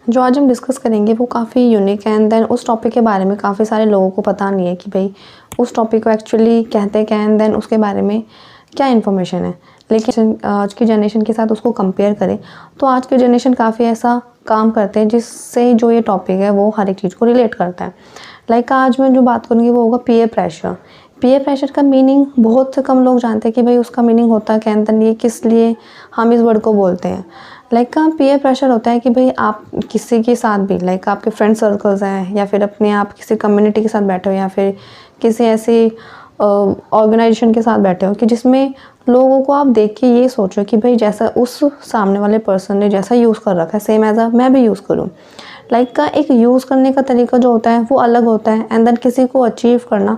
जो आज हम डिस्कस करेंगे वो काफ़ी यूनिक है एंड देन उस टॉपिक के बारे में काफ़ी सारे लोगों को पता नहीं है कि भाई उस टॉपिक को एक्चुअली कहते क्या एंड देन उसके बारे में क्या इन्फॉर्मेशन है। लेकिन आज की जनरेशन के साथ उसको कंपेयर करें तो आज की जनरेशन काफ़ी ऐसा काम करते हैं जिससे जो ये टॉपिक है वो हर एक चीज़ को रिलेट करता है। लाइक आज मैं जो बात करूँगी वो होगा पीयर प्रेशर। पीयर प्रेशर का मीनिंग बहुत से कम लोग जानते हैं कि भाई उसका मीनिंग होता क्या है, ये किस लिए हम इस वर्ड को बोलते हैं। लाइक पीयर प्रेशर होता है कि भाई आप किसी के साथ भी लाइक आपके फ्रेंड सर्कल्स हैं या फिर अपने आप किसी कम्युनिटी के साथ बैठे हो या फिर किसी ऐसी ऑर्गेनाइजेशन के साथ बैठे हो कि जिसमें लोगों को आप देख के ये सोचो कि भाई जैसा उस सामने वाले पर्सन ने जैसा यूज़ कर रखा है सेम एज मैं भी यूज़ करूँ। लाइक का एक यूज़ करने का तरीका जो होता है वो अलग होता है एंड देन किसी को अचीव करना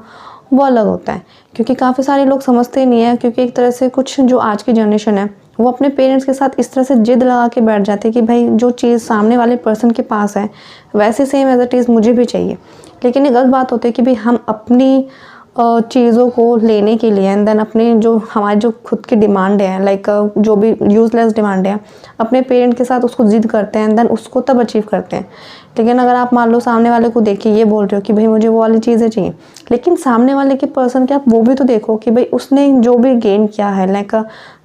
वो अलग होता है। क्योंकि काफ़ी सारे लोग समझते नहीं है, क्योंकि एक तरह से कुछ जो आज की जनरेशन है वो अपने पेरेंट्स के साथ इस तरह से जिद लगा के बैठ जाते हैं कि भाई जो चीज़ सामने वाले पर्सन के पास है वैसे सेम एज इट इज़ मुझे भी चाहिए। लेकिन ये गलत बात होती है कि भाई हम अपनी चीज़ों को लेने के लिए एंड देन अपने जो हमारी जो खुद की डिमांड है लाइक जो भी यूज़लेस डिमांड है अपने पेरेंट के साथ उसको जिद करते हैं एंड देन उसको तब अचीव करते हैं। लेकिन अगर आप मान लो सामने वाले को देख के ये बोल रहे हो कि भाई मुझे वो वाली चीज़ें चाहिए, लेकिन सामने वाले के पर्सन के आप वो भी तो देखो कि भाई उसने जो भी गेन किया है लाइक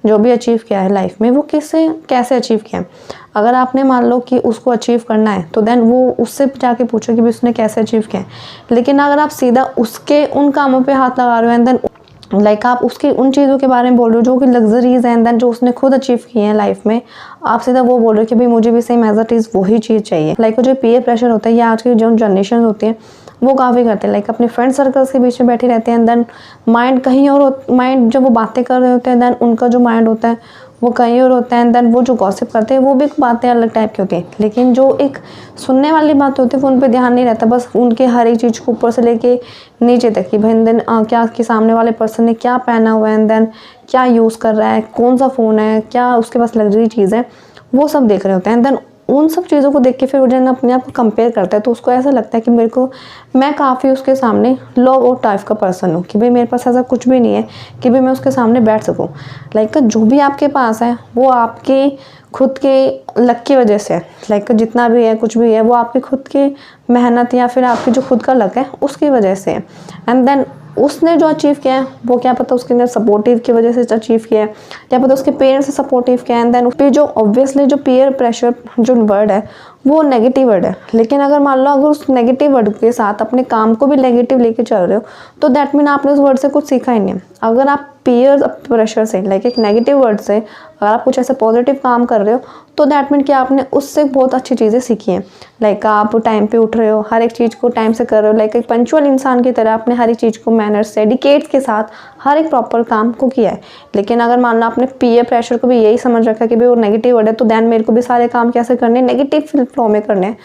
जो भी अचीव किया है लाइफ में वो कैसे अचीव किया है। अगर आपने मान लो कि उसको अचीव करना है तो देन वो उससे जाके पूछो कि भाई उसने कैसे अचीव किया है। लेकिन अगर आप सीधा उसके उन कामों पे हाथ लगा रहे हो एंड देन लाइक आप उसकी उन चीज़ों के बारे में बोल रहे हो जो कि लग्जरीज हैं एंड देन जो उसने खुद अचीव किए हैं लाइफ में, आप सीधा वो बोल रहे हो कि भाई मुझे भी सेम एज इट इज़ वही चीज़ चाहिए। लाइक जो पीयर प्रेशर होता है ये आज की जो जनरेशन होती है वो काफ़ी करते हैं। लाइक अपने फ्रेंड सर्कल्स के बीच में बैठे रहते हैं एंड देन माइंड कहीं और माइंड जब वो बातें कर रहे होते हैं देन उनका जो माइंड होता है वो कहीं और होता है एंड देन वो जो गॉसिप करते हैं वो भी बातें अलग टाइप की होती हैं। लेकिन जो एक सुनने वाली बात होती है वो उन पर ध्यान नहीं रहता, बस उनके हर एक चीज़ को ऊपर से लेके नीचे तक कि भाई देन क्या कि सामने वाले पर्सन ने क्या पहना हुआ है एंड देन क्या यूज़ कर रहा है, कौन सा फ़ोन है, क्या उसके पास लग्जरी चीज़ है, वो सब देख रहे होते हैं एंड देन उन सब चीज़ों को देख के फिर वो अपने आप को कंपेयर करता है तो उसको ऐसा लगता है कि मैं काफ़ी उसके सामने लो और टाइप का पर्सन हूँ कि भाई मेरे पास ऐसा कुछ भी नहीं है कि भाई मैं उसके सामने बैठ सकूँ। लाइक जो भी आपके पास है वो आपके खुद के लक की वजह से, लाइक जितना भी है कुछ भी है वो आपकी खुद की मेहनत या फिर आपकी जो खुद का लक है उसकी वजह से एंड देन उसने जो अचीव किया है वो क्या पता उसके अंदर सपोर्टिव की वजह से अचीव किया है, क्या पता उसके पेरेंट्स से सपोर्टिव किया है एंड देन उस पर जो ऑब्वियसली जो पीयर प्रेशर जो वर्ड है वो नेगेटिव वर्ड है। लेकिन अगर मान लो अगर उस नेगेटिव वर्ड के साथ अपने काम को भी नेगेटिव लेके चल रहे हो तो दैट मीन आपने उस वर्ड से कुछ सीखा ही नहीं। अगर आप पीयर प्रेशर से लाइक एक नेगेटिव वर्ड से अगर आप कुछ ऐसे पॉजिटिव काम कर रहे हो तो दैट मीन कि आपने उससे बहुत अच्छी चीज़ें सीखी हैं। लाइक आप टाइम पे उठ रहे हो, हर एक चीज़ को टाइम से कर रहे हो, लाइक एक पंक्चुअल इंसान की तरह आपने हर एक चीज़ को मैनर्स से डेडिकेट्स के साथ हर एक प्रॉपर काम को किया है। लेकिन अगर मान लो आपने पीयर प्रेशर को भी यही समझ रखा कि भाई वो नेगेटिव वर्ड है तो दैन मेरे को भी सारे काम कैसे करने नेगेटिव फ्लो में करने हैं,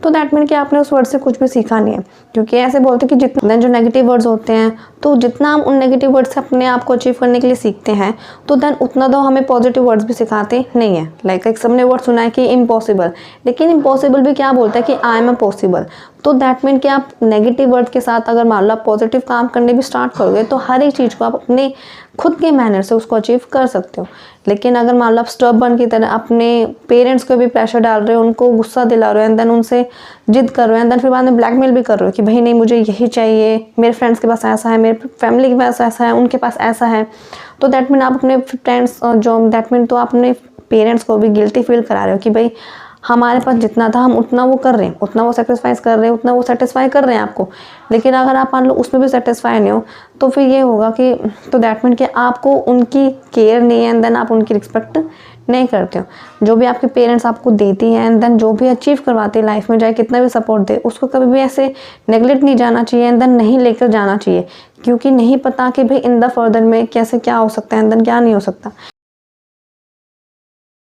तो दैट मीन कि आपने उस वर्ड से कुछ भी सीखा नहीं है। क्योंकि ऐसे बोलते हैं कि जितना जो नेगेटिव वर्ड्स होते हैं तो जितना हम उन नेगेटिव वर्ड्स से अपने आप को अचीव करने के लिए सीखते हैं तो देन उतना तो हमें पॉजिटिव वर्ड्स भी सिखाते नहीं है। लाइक एक सबने वर्ड सुना है कि इम्पॉसिबल, लेकिन इम्पॉसिबल भी क्या बोलता है कि आई एम पॉसिबल। तो दैट मीन कि आप नेगेटिव वर्ड के साथ अगर मान लो आप पॉजिटिव काम करने भी स्टार्ट करोगे तो हर एक चीज़ को आप अपने खुद के मैनर से उसको अचीव कर सकते हो। लेकिन अगर मान लो आप स्टबर्न की तरह अपने पेरेंट्स को भी प्रेशर डाल रहे हो, उनको गुस्सा दिला रहे हो एंड देन उनसे जिद कर रहे हो एंड देन फिर बाद में ब्लैकमेल भी कर रहे हो कि भाई नहीं मुझे यही चाहिए, मेरे फ्रेंड्स के पास ऐसा है, मेरे फैमिली के पास ऐसा है, उनके पास ऐसा है, तो दैट मीन आप अपने फ्रेंड्स जो दैट मीन तो आप अपने पेरेंट्स को भी गिल्टी फील करा रहे हो कि भाई हमारे पास जितना था हम उतना वो कर रहे हैं, उतना वो सेटिस्फाइज कर रहे हैं, उतना वो सेटिस्फाई कर रहे हैं आपको। लेकिन अगर आप मान लो उसमें भी सेटिस्फाई नहीं हो तो फिर ये होगा कि तो दैट मीन कि आपको उनकी केयर नहीं है एंड देन आप उनकी रिस्पेक्ट नहीं करते हो। जो भी आपके पेरेंट्स आपको देती हैं एंड देन जो भी अचीव करवाते हैं लाइफ में, चाहे कितना भी सपोर्ट दे, उसको कभी भी ऐसे नेगलेक्ट नहीं जाना चाहिए एंड देन नहीं लेकर जाना चाहिए। क्योंकि नहीं पता कि भाई इन द फर्दर में कैसे क्या हो सकता है एंड देन क्या नहीं हो सकता।